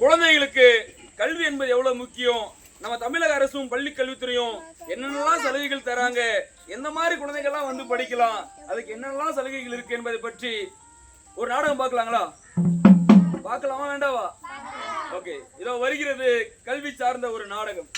குழந்தைகளுக்கு கல்வி என்பது எவ்வளவு முக்கியம், நம்ம தமிழக அரசும் பள்ளி கல்வித்துறையும் என்னென்னலாம் சலுகைகள் தராங்க, எந்த மாதிரி குழந்தைகள்லாம் வந்து படிக்கலாம், அதுக்கு என்னென்னலாம் சலுகைகள் இருக்கு என்பதை பற்றி ஒரு நாடகம் பார்க்கலாங்களா? பார்க்கலாமா வேண்டாவா? ஓகே, இதோ வருகிறது கல்வி சார்ந்த ஒரு நாடகம்.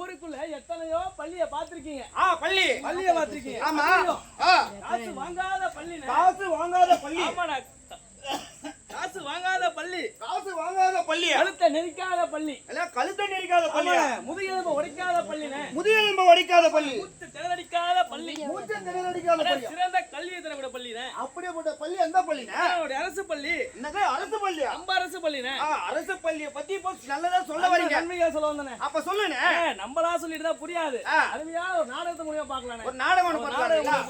ஊருக்குள்ள எத்தனையோ பள்ளிய பாத்திருக்கீங்க. பள்ளிய பாத்திருக்கீங்க. ஆமா, காசு வாங்காத பள்ளி. காசு வாங்காத பள்ளி. ஆமாடா, காசு வாங்காத பள்ளி. காசு வாங்காத பள்ளி. கழுத்தை நெரிக்காத பள்ளி. கழுத்தை நெரிக்காத பள்ளி. முதுகெலும்பு உடைக்காத பள்ளினே. முதுகெலும்பு உடைக்காத பள்ளி. மூச்சு திணறடிக்காத பள்ளி. மூச்சு திணறடிக்காத பள்ளி. சிறந்த கல்வியை தரக்கூடிய பள்ளினே. அப்படிப்பட்ட பள்ளி எந்த பள்ளினே? அரசு பள்ளி. என்னது அரசு பள்ளியா? நம்ம அரசு பள்ளினே. அரசு பள்ளியை பத்தி இப்போ நல்லதா சொல்ல வரீங்க. நன்மையா சொல்ல வந்தனே. அப்ப சொல்லுனே. நம்மளா சொல்லிட்டு தான் புரியாது. அருமையா ஒரு நாடகத்தை மூலமா பார்க்கலானே. ஒரு நாடகம் ஒன்னு பார்க்கலாம்.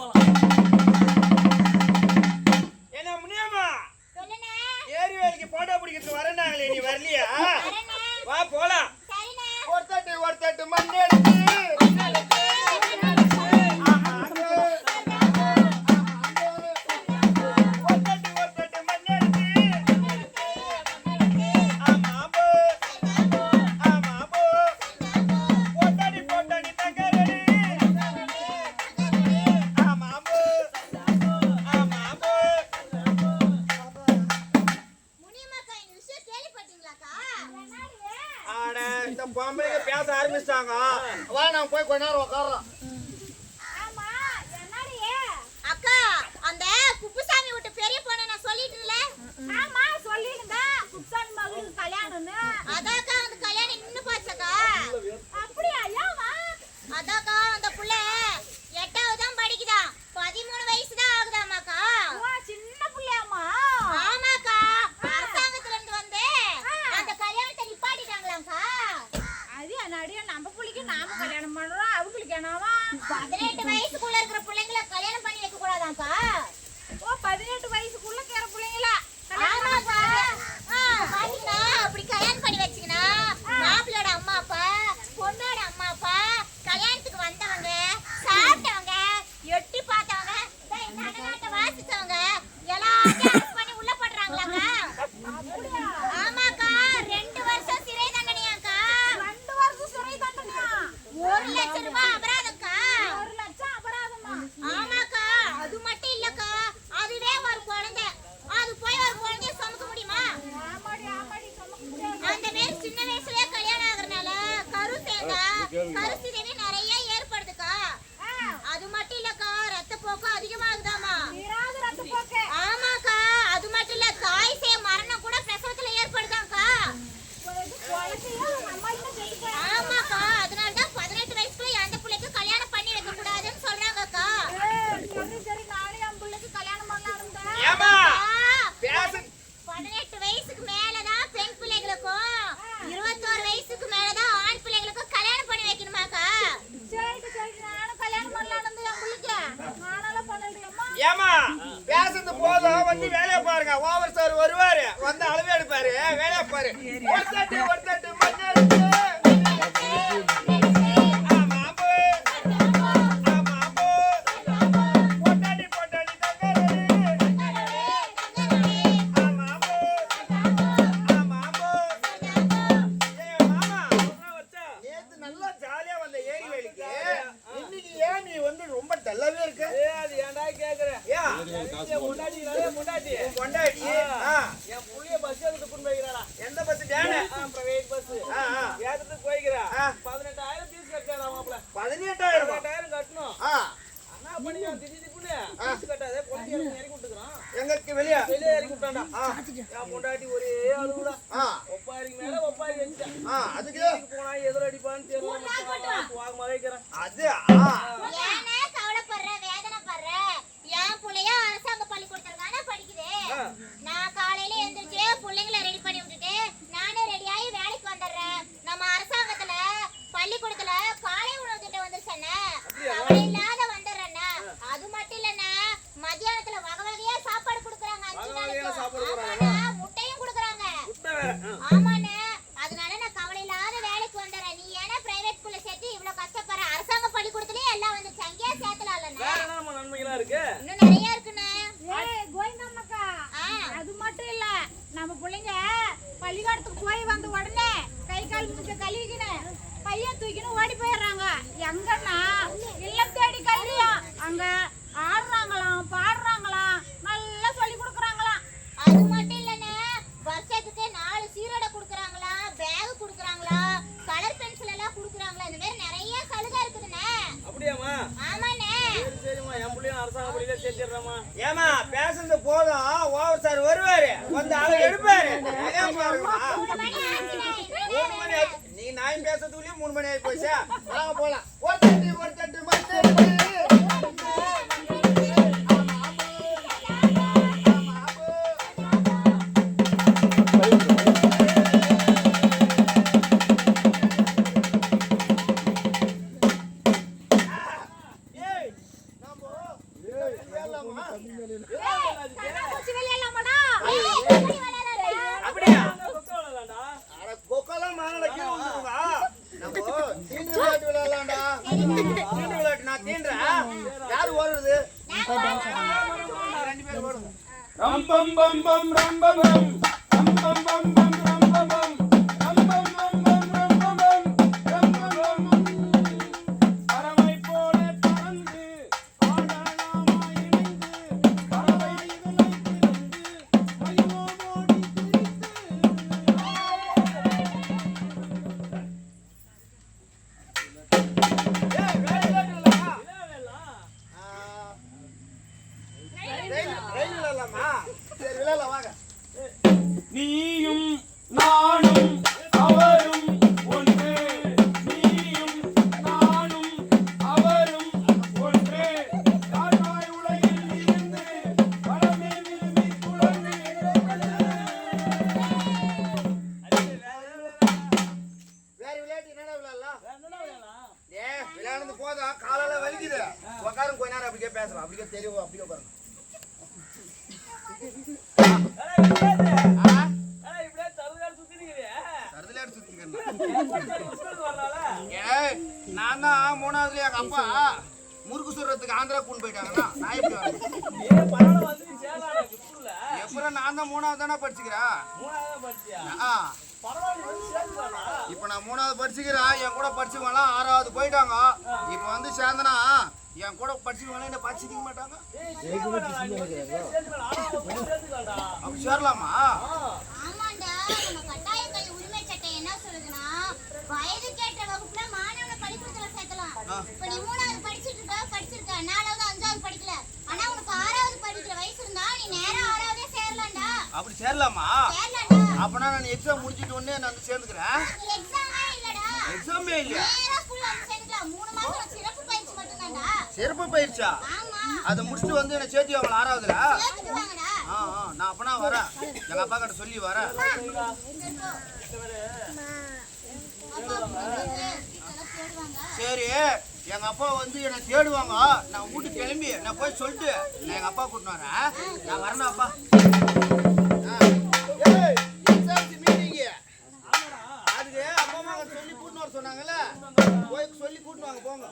என்ன முனியம்மா? சொல்லுனே. ஏரி வேலைக்கு போட்டோ பிடிக்கிறதுக்கு வரனாங்களே, நீ வரலையா? வா போலாம். சரிண்ணே. ஒரு தட்டு மண்ணு எடுத்து பேச ஆரம்பிச்சாங்க. வா நான் போய் கொஞ்ச நேரம் உட்கார்றோம். ஆமா, என்னடி அக்கா, அந்த குப்புசாமி விட்டு பெரிய பொண்ணு நான் சொல்லிட்டேன்ல. ஆமா சொல்லிருங்க, குப்புசாமி மகளுக்கு கல்யாணம்னு. அதாக்கா அந்த கல்யாணம் இன்னும் போச்சக்கா. அப்படியா? ஏமா? அதாக்கா அந்த புள்ள 8வது தான் படிக்குதா, 13 வயசு தான் ஆகுதாமாக்கா. சின்ன புள்ளையாமா? ஆமாக்கா, அரசாங்கத்துல இருந்து வந்து அந்த கல்யாணத்தை நிப்பாட்டிட்டாங்களாம்க்கா. நம்ம புள்ளிக்கு நாம கல்யாணம் பண்றோம், அவங்களுக்கு என்னவா? 18 வயசுக்குள்ள இருக்கிற பிள்ளைங்களை கல்யாணம் பண்ணி வைக்க கூடாதாக்கா? ஓ, 18 வயசுக்குள்ள இருக்கிற பிள்ளைங்களா? ஆமாக்கா. பாத்தீங்கன்னா அப்படி கல்யாணம் பண்ணி வச்சீங்கன்னா மாப்பிள்ளையோட அம்மா அப்பா, பொண்ணோட அம்மா அப்பா, கல்யாணத்துக்கு வந்தவங்க, சாப்பிட்டவங்க, எட்டி பார்த்தவங்க, நாட்டை வாசிச்சவங்க எல்லாத்தையும் அரெஸ்ட் பண்ணி உள்ள போடுறாங்களாங்க. ஆமாக்கா, 2 வருஷம் சிறை தண்டனையாக்கா. 2 வருஷம் சிறை தண்டனையா? 1 லட்சம் ரூபாய் அபராதம்க்கா. 1 லட்சம் அபராதமா? ஆமாக்கா. அது மட்டும் இல்லக்கா, அதுவே ஒரு குழந்தை, அது போய் ஒரு குழந்தைய சுமக்க முடியுமா? ஆமாடி சுமக்க முடியாது. அந்த மாதிரி சின்ன வயசுலயே கல்யாணம் ஆகுறதுனால கருசிதைவே நிறைய ஏற்படுதுக்கா. அது மட்டும் இல்லக்கா, ரத்த போக்கு அதிகமாகுதாமா. ஆமாக்கா. ஏமா பேசுறது போதும் வந்து வேலையை பாருங்க ஓவர் சார் வருவாரு வந்து அளவு எடுப்பாரு வேலையை பாரு ஒரு தட்டு மண்ணெடுத்து எந்த பஸ் பிரைவேட் பஸ் ஏத்துட்டு போய்க்கிறா 18000 ஃபீஸ் கட்டறா மாப்ள 18000 கட்டணும் அண்ணா பண்ணியா திடீர்னு ஃபீஸ் கட்டாதே பொலிஸ் இறக்கி விட்டுறான் எங்களுக்கு வெளிய இறக்கி விட்டான்டா நான் பொண்டாட்டி ஒரே அழுவுடா ஒப்பாரிக்கு மேல ஒப்பாரி வெச்சா அதுக்கு போனா எதிர அடிப்பான்னு தெரியல வாங்க மகைக்கறேன் அது ஏனே கவலைப்படுற வேதனை படுற என் புள்ளைய அரசாங்க பள்ளிக்கூடத்துல தான படிக்குது நான் காலையில எந்திரச்சு புள்ளைங்களை ரெடி பண்ணி விட்டுட்டு நானே ரெடி ஆகி வேலைக்கு வந்துடுறேன் நம்ம அரசாங்கத்துல பள்ளிக்கூடத்துல காலை உணவு திட்டம் வந்துருச்சேன்னா கவலை இல்லாத வந்துடுறேன்னா அது மட்டும் இல்லைன்னா மத்தியானத்துல வகை வகையா சாப்பாடு கொடுக்குறாங்க 5 நாளைக்கு முட்டையும் கொடுக்குறாங்க ஆமாண்ணே அதனால நான் கவலை இல்லாத வேலைக்கு வந்துடுறேன் நீ ஏன்னா பிரைவேட் ஸ்கூல்ல சேர்த்து இவ்வளவு கஷ்டப்படுற அரசாங்க பள்ளிக்கூடத்துலயே எல்லாம் வந்துச்சு அங்கேயே சேர்த்தலாம்லண்ணே நன்மைகளா இருக்கு இன்னும் நிறைய இருக்குண்ணே கோயந்தம்மாக்கா அது மட்டும் இல்ல நம்ம பிள்ளைங்க பள்ளிக்கூடத்துக்கு போய் வந்த உடனே கை கால் மூச்ச கழுவிக்கின்னு பையன் தூக்கின்னு ஓடி போயிடுறாங்க எங்கன்னா இல்லம் தேடி கல்வியும் அங்க ஆடுறாங்களாம் பாடுறாங்களாம் நல்லா சொல்லி கொடுக்குறாங்களாம் அது மட்டும் இல்லண்ணே வருஷத்துக்கு 4 சீரோட குடுக்குறாங்களா பேக் குடுக்குறாங்களா கலர் பென்சில் எல்லாம் குடுக்குறாங்களா இந்த மாதிரி நிறைய சலுகை இருக்குதுண்ணே அப்படியாமா ஆமாண்ணே சரிமா என் புள்ளைய அரசாங்க பள்ளியில சேர்த்திடுறேமா ஏமா பேசுறது போதும் ஓவர் சார் வருவாரு வந்து அளவு எடுப்பாரு பாருங்கம்மா 3 மணி ஆச்சுண்ணே 3 மணி ஆச்சு நீ நான் பேசுறதுக்குள்ளே 3 மணி ஆகி போச்சா வாங்க போலாம் ஒரு தட்டு மண்ணெடுத்து கண்ணாமூச்சி விளையாடலாமாடா அப்படியா சொத்தவளடா அட கொக்கெல்லாம் மேல கீழ வந்துருங்க நம்ம தீண்டு விளையாட்டு விளையாடலாம்டா தீண்டு விளையாட்டு நான் தீண்டுறேன் யாரு ஓடுறது 2 பேர் ஓடுங்க ரம் பம் பம் பம் ரம் பம் ரம் ரம் பம் பம் பம் ரம் பம் பம் ரம் பம் பம் பம் ரம் பம் பம் ரம் பம் பம் பறவை போல பறந்து ஆடலாமா இணைந்து பறவை இதனை திறந்து மயிலோடி ஏய் விளையாட்டு விளையாடலாம் ரயில் விளையாடலாமா சரி விளையாடலாம் வாங்க நீயும் நானும் அவரும் ஒன்று நீயும் நானும் அவரும் ஒன்று தாழ்வாய் உலகில் இருந்து வளமே விரும்பி துளர்ந்து வேற விளையாட்டு என்னடா விளையாடலாம் என்னடா வேலாம் விளையாடுறது போதும் காலால வலிக்குது உட்காரும் கொஞ்ச நேரம் அப்படியே பேசலாம் அப்படியே தெரியும் அப்படியே உட்காருங்க இப்படியே தருதாடு சுத்தி நிக்குது தருதலையாடு சுத்திக்கிறேன் வரலால ஏய் நான் தான் 3வதுல எங்க அப்பா முறுக்கு சுடுறதுக்கு ஆந்திரா கூண்டு போயிட்டாங்கன்னா நான் எப்படி வரேன் பரவாயில்ல வந்து நீ சேரலாம் ஸ்கூல்ல எப்பறம் நான் தான் 3வது தானே படிச்சுக்கிறேன் 3ஆவது படிச்சியா பரவாயில்ல வந்து சேர்ந்துடா இப்போ நான் 3வது படிச்சுக்கிறேன் என் கூட படிச்சுக்கலாம் 6வது போயிட்டாங்க இப்போ வந்து சேர்ந்தனா என் கூட படிச்சுக்கலாம் என்ன படிச்சுக்க மாட்டாங்க அப்படி சேரலாமா ஆமாண்டா நம்ம கட்டாய கல்வி உரிமை சட்டம் என்ன சொல்லுதுன்னா வயதுக்கேற்ற வகுப்புல மாணவனை பள்ளிக்கூடத்துல சேர்க்கலாம் இப்ப நீ 3வது படிச்சிருக்க 4வது 5வது படிக்கல ஆனா உனக்கு 6வது படிக்கிற வயசு இருந்தா நீ நேரா 6வதே சேரலாம்டா அப்படி சேரலாமா சேரலாம்டா அப்பனா நான் எக்ஸாம் முடிச்சிட்டு உடனே நான் வந்து சேர்ந்துக்கிறேன் எக்ஸாமே இல்லடா எக்ஸாமே இல்லையா நேரா ஸ்கூல்ல வந்து சேர்ந்துக்கலாம் 3 மாசம் சிறப்பு பயிற்சி மட்டும்தான்டா சிறப்பு பயிற்சியா ஆமா அதை முடிச்சுட்டு வந்து என்ன சேர்த்து அவங்கள 6வதுல சேர்த்துடுவாங்கடா நான் அப்பனா வரேன் எங்க அப்பா கிட்ட சொல்லி வரேன் சரி எங்க அப்பா வந்து என்ன தேடுவாங்க நான் வீட்டுக்கு கிளம்பி நான் போய் சொல்லிட்டு நான் எங்க அப்பா கூட்டினு வரேன். நான் வரணும் அப்பா. அதுக்கு அப்பா அம்மா சொல்லி கூட்டினு வர சொன்னாங்கல்ல, போய் சொல்லி கூட்டினு வாங்க போங்க.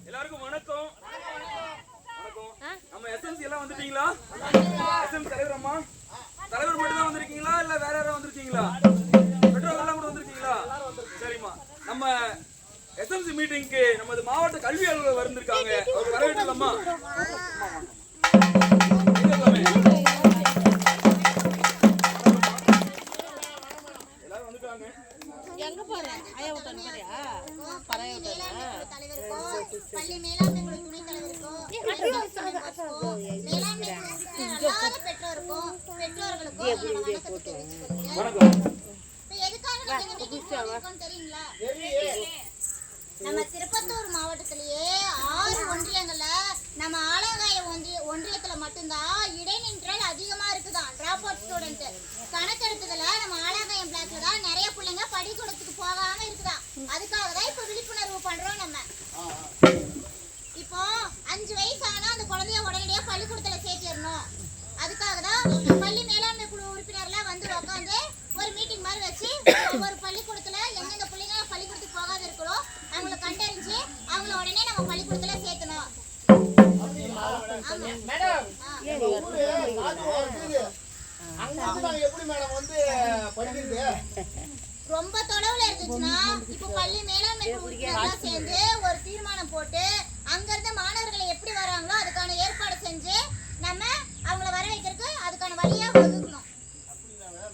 எல்லாருக்கும் வணக்கம். நம்ம எஸ்எம்சி எல்லாம் வந்துட்டீங்களா? எஸ்எம் தலைவர் அம்மா, தலைவர் மட்டும் தான் வந்திருக்கீங்களா இல்ல வேற யாரும் வந்திருக்கீங்களா? பெற்றோர்கள் எல்லாம் கூட வந்திருக்கீங்களா? சரிம்மா, நம்ம எஸ்எம்சி மீட்டிங்க்கு நமது மாவட்ட கல்வி அலுவலர் வந்திருக்காங்க. அவர் வரவேற்றலாமா? எல்லாரும் வந்துட்டாங்க. எங்க போறேன்? பள்ளி மேலாண்மை குழு துணைத் தலைவருக்கும் மேலாண்மை அல்லாத பெற்றோருக்கும் வணக்கத்தை தெரிவிச்சுக்கிறேன். வணக்கம். எதுக்காக நம்ம இந்த மீட்டிங் போட்டிருக்கோம் தெரியுங்களா? நம்ம திருப்பத்தூர் மாவட்டத்திலேயே 6 ஒன்றியங்கள்ல நம்ம ஆலங்காய ஒன்றியத்துல மட்டும்தான் இடைநிற்றல் அதிகமா இருக்குதான். டிராப் அவுட் ஸ்டூடெண்ட் கணக்கெடுத்ததுல நம்ம ஆலங்காயம் பிளாக்ல தான் நிறைய பிள்ளைங்க பள்ளிக்கூடத்துக்கு போகாம இருக்குதான். அதுக்காக தான் இப்ப விழிப்புணர்வு பண்றோம். நம்ம இப்போ 5 வயசு ஆனா அந்த குழந்தைய உடனடியா பள்ளிக்கூடத்துல சேர்த்திடணும். அதுக்காக தான் பள்ளி மேலாண்மை குழு உறுப்பினர்லாம் வந்து உட்காந்து ஒரு மீட்டிங் மாதிரி வச்சு ஒவ்வொரு பள்ளிக்கூடத்துல எந்தெந்த பிள்ளைங்க பள்ளிக்கூடத்துக்கு போகாத இருக்கிறோ அவங்கள கண்டறிஞ்சு அவங்கள உடனே நம்ம பள்ளிக்கூடத்துல சேர்த்தணும். ரொம்ப தொலைவுல இருந்துச்சுன்னா இப்போ பள்ளி மேலாண்மை உறுப்பினர்லாம் சேர்ந்து ஒரு தீர்மானம் போட்டு அங்கிருந்து மாணவர்களை எப்படி வராங்களோ அதுக்கான ஏற்பாடு செஞ்சு நம்ம அவங்கள வர வைக்கிறதுக்கு அதுக்கான வழியா ஒதுக்கணும்.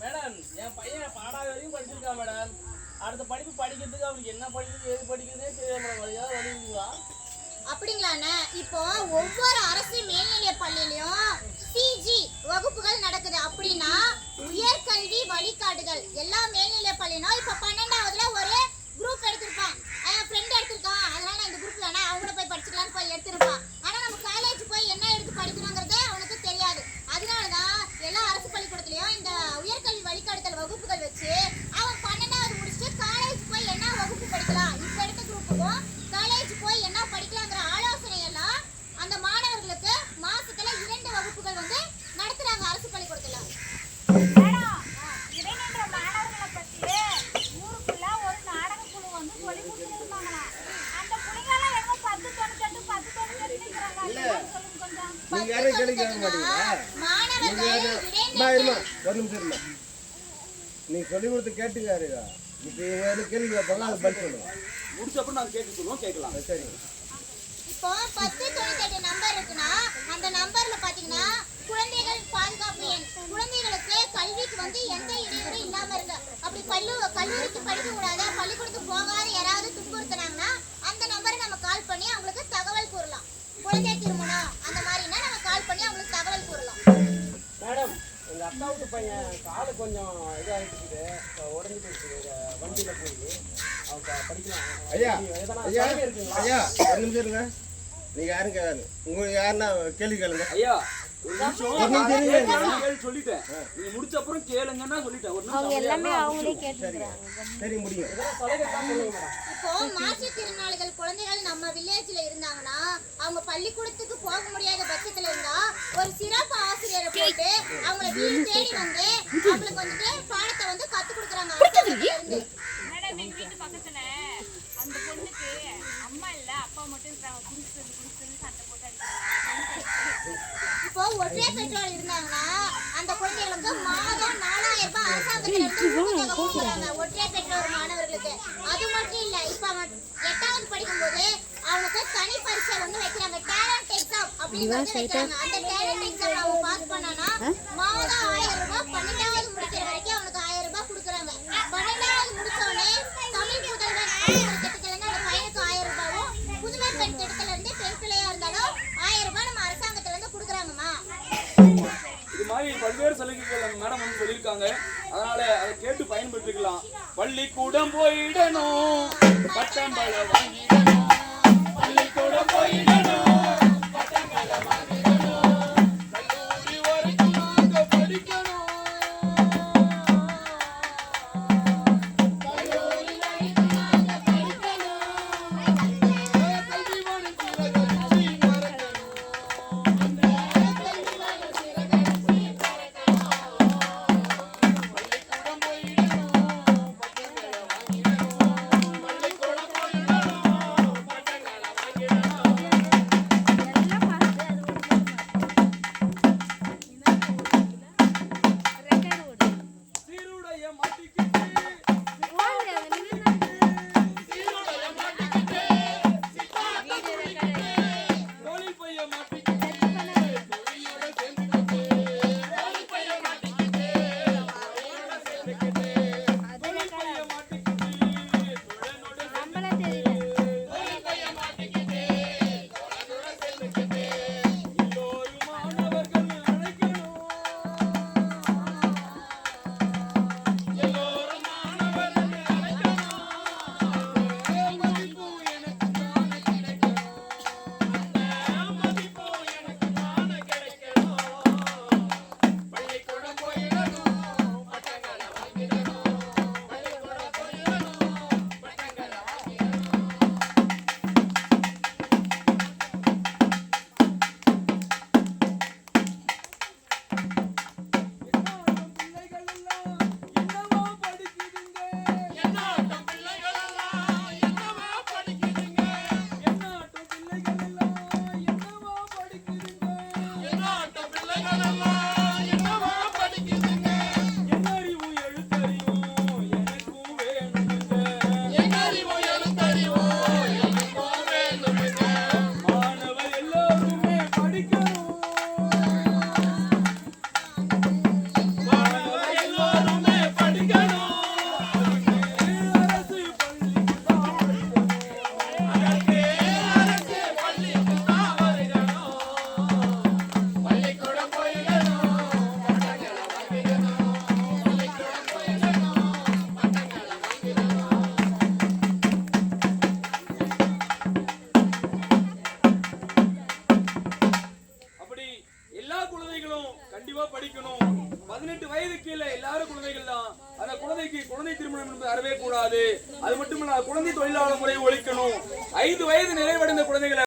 மேடம், என் பையன் பாடாத வரையும் படிச்சிருக்கான் மேடம். அடுத்த படிப்பு படிக்கிறதுக்கு அவனுக்கு என்ன படிக்கிறது எது படிக்கிறதே தெரியாது மேடம். வழி இருக்குங்களா? அப்படிங்களாண்ணே, இப்போ ஒவ்வொரு அரசு மேல்நிலை பள்ளியிலயும் சிஜி வகுப்புகள் நடக்குது. அப்படின்னா உயர்கல்வி வழிகாட்டுதல் எல்லா மேல்நிலை பள்ளியும் இப்ப 12வதுல ஒரு குரூப் எடுத்திருப்பான். ஃப்ரெண்ட் எடுத்திருக்கான், அதனால நான் இந்த குரூப் வேணா அவங்கள போய் படிச்சுக்கலான்னு போய் எடுத்திருப்பான். ஆனா நம்ம காலேஜ் போய் என்ன எடுத்து படிக்கணுங்கிறதே அவனுக்கு தெரியாது. அதனாலதான் எல்லா அரசு பள்ளிக்கூடத்துலயும் இந்த உயர்கல்வி வழிகாட்டுதல் வகுப்புகள் வச்சு அவன் 12வது முடிச்சுட்டு காலேஜ் போய் என்ன வகுப்பு படிக்கலாம், இப்ப எடுத்த குரூப்புக்கும் காலேஜ் போய் என்ன படிக்கலாங்கிற ஆலோசனை எல்லாம் அந்த மாணவர்களுக்கு மாசத்துல 2 வகுப்புகள் வந்து நடத்துறாங்க அரசு பள்ளிக்கூடத்துல. இடைநின்ற மாணவர்களை பத்தி ஊருக்குள்ள ஒரு நாடக குழு வந்து சொல்லி கொடுத்துருந்தாங்களா? அந்த பிள்ளைங்க எல்லாம் எங்க 10 98 10 98 நிக்கிறாங்க. சொல்லுங்க கொஞ்சம். நீங்க யாரையும் கேள்வி கேட்க மாட்டீங்களா? நீ சொல்லி கொடுத்து கேட்டுக்காருங்க. இப்போ இவங்க கேள்வி கேட்பாங்க, அது பதில் சொல்லுங்க. முடிச்சப்ப நாங்க கேட்க சொல்லுவோம், கேட்கலாம். சரி. இப்போ 1098 நம்பர் இருக்குன்னா அந்த நம்பர்ல பாத்தீங்கன்னா குழந்தைகள் பாதுகாப்பு எண். குழந்தைகளுக்கு கல்விக்கு வந்து எந்த இடையூறும் இல்லாம இருங்க. அப்படி கல்லூரிக்கு படிக்க கூடாத பள்ளிக்கூடத்துக்கு போகாத யாராவது துன்புறுத்தினாங்கன்னா அந்த நம்பரை நம்ம கால் பண்ணி அவங்களுக்கு தகவல் கூறலாம். குழந்தை திருமணம் அந்த மாதிரினா நம்ம கால் பண்ணி அவங்களுக்கு தகவல் கூறலாம். மேடம், எங்க அக்காவுக்கு பையன் காலு கொஞ்சம் இதாகிட்டு உடஞ்சி போயிடுச்சு வண்டியில போய். அவங்க படிக்கலாம். ஐயா ஐயா இருக்குங்களா? ஐயா ஒரு நிமிஷம் இருங்க. நீங்க யாரும் கேட்காது. உங்களுக்கு யாருன்னா கேள்வி கேளுங்க. ஐயா, ஒரு நிமிஷம் கேள்வி சொல்லிட்டேன். நீங்க முடிச்ச அப்புறம் கேளுங்கன்னா சொல்லிட்டேன். ஒரு நிமிஷம் எல்லாமே அவங்களே கேட்டுக்கிறாங்க. சரி, முடியும். இப்போ மாற்றுத்திறனாளிகள் குழந்தைகள் நம்ம வில்லேஜ்ல இருந்தாங்கன்னா அவங்க பள்ளிக்கூடத்துக்கு போக முடியாத பட்சத்துல இருந்தா ஒரு சிறப்பு ஆசிரியரை போட்டு அவங்களை வீடு தேடி வந்து அவங்களுக்கு வந்துட்டு பாடத்தை வந்து கத்து கொடுக்குறாங்க. மேடம், எங்க வீட்டு பக்கத்துல அந்த பொண்ணுக்கு அம்மா இல்ல அப்பா மட்டும் இருக்காங்க. குடிச்சு சண்டை போட்டு அடிக்கிறாங்க. இப்போ ஒற்றை பெற்றோர் இருந்தாங்கன்னா அந்த குழந்தைகளுக்கு மாதம் 4000 ரூபாய் அரசாங்கத்துல இருந்து கொடுக்குறாங்க ஒற்றை பெற்றோர் மாணவர்களுக்கு. அது மட்டும் இல்ல, இப்ப 8வது படிக்கும்போது அவனுக்கு தனி பரீட்சை வந்து வைக்கிறாங்க. டேலண்ட் எக்ஸாம் அப்படின்னு வைக்கிறாங்க. அந்த டேலண்ட் எக்ஸாம் அவன் பாஸ் பண்ணானா மாதம் 1000 ரூபாய் 12வது முடிக்கிற வரைக்கும் அவனுக்கு 1000 ரூபாய் கொடுக்குறாங்க. 12வது முடிச்சோடனே தமிழ் முதல்வர் திட்டத்துல இருந்து அந்த பையனுக்கு 1000 ரூபாயும், புதுமை பெண் திட்டத்துல இருந்து பெண் பிள்ளையா இருந்தாலும் 1000 ரூபாய் நம்ம அரசாங்கத்துல இருந்து கொடுக்குறாங்கம்மா. இது மாதிரி பல்வேறு சலுகைகள் நம்ம மேடம் வந்து சொல்லியிருக்காங்க. அதனால அதை கேட்டு பயன்படுத்திக்கலாம். பள்ளிக்கூடம் போயிடணும், பட்டங்களை வாங்கிடணும். பள்ளிக்கூடம் போயிடணும், பட்டங்களை வாங்கிடணும். கல்லூரி வரைக்கும் ஒழிக்கணும். 18 வயது கீழே எல்லாரும் குழந்தைகள் தான். அந்த குழந்தைக்கு குழந்தை திருமணம் என்பது அறவே கூடாது. அது மட்டுமல்ல குழந்தை தொழிலாளர் முறை ஒழிக்கணும். 5 வயது நிறைவடைந்த குழந்தைகளை